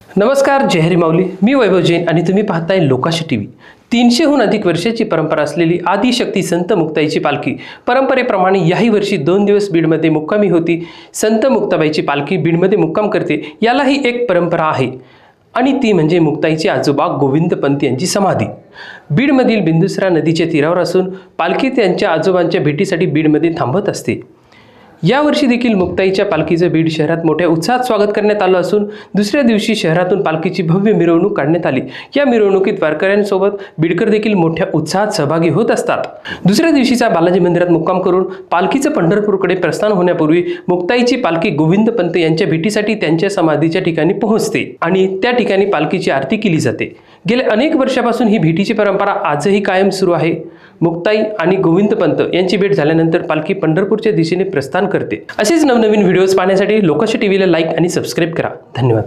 नमस्कार, जय हरी माऊली. मी वैभव जैन आणि तुम्ही पाहताय लोकाशी टीव्ही. 300हून अधिक वर्षाची परंपरा असलेली आदिशक्ती संत मुक्ताईची पालखी परंपरेप्रमाणे याही वर्षी 2 दिवस बीडमध्ये मुक्कामी होती. संत मुक्ताबाईची पालखी बीडमध्ये मुक्काम करते, यालाही एक परंपरा आहे आणि ती म्हणजे मुक्ताईचे आजोबा गोविंदपंत यांची समाधी. बीडमधील बिंदुसरा नदीच्या तीरावर असून पालखी त्यांच्या आजोबांच्या भेटीसाठी बीडमध्ये थांबत असते. यावर्षी देखील मुक्ताईच्या पालखीचं बीड शहरात मोठ्या उत्साहात स्वागत करण्यात आलं असून दुसऱ्या दिवशी शहरातून पालखीची भव्य मिरवणूक काढण्यात आली. या मिरवणुकीत वारकऱ्यांसोबत बीडकर देखील मोठ्या उत्साहात सहभागी होत असतात. दुसऱ्या दिवशीचा बालाजी मंदिरात मुक्काम करून पालखीचं पंढरपूरकडे प्रस्थान होण्यापूर्वी मुक्ताईची पालखी गोविंदपंत यांच्या भेटीसाठी त्यांच्या समाधीच्या ठिकाणी पोहोचते आणि त्या ठिकाणी पालखीची आरती केली जाते. गेल्या अनेक वर्षापासून ही भेटीची परंपरा आजही कायम सुरू आहे. मुक्ताई आणि गोविंदपंत यांची भेट झाल्यानंतर पालखी पंढरपूरच्या दिशेने प्रस्थान करते. असेच नवनवीन व्हिडिओज पाहण्यासाठी लोकाशी टीव्हीला लाईक आणि सबस्क्राईब करा. धन्यवाद.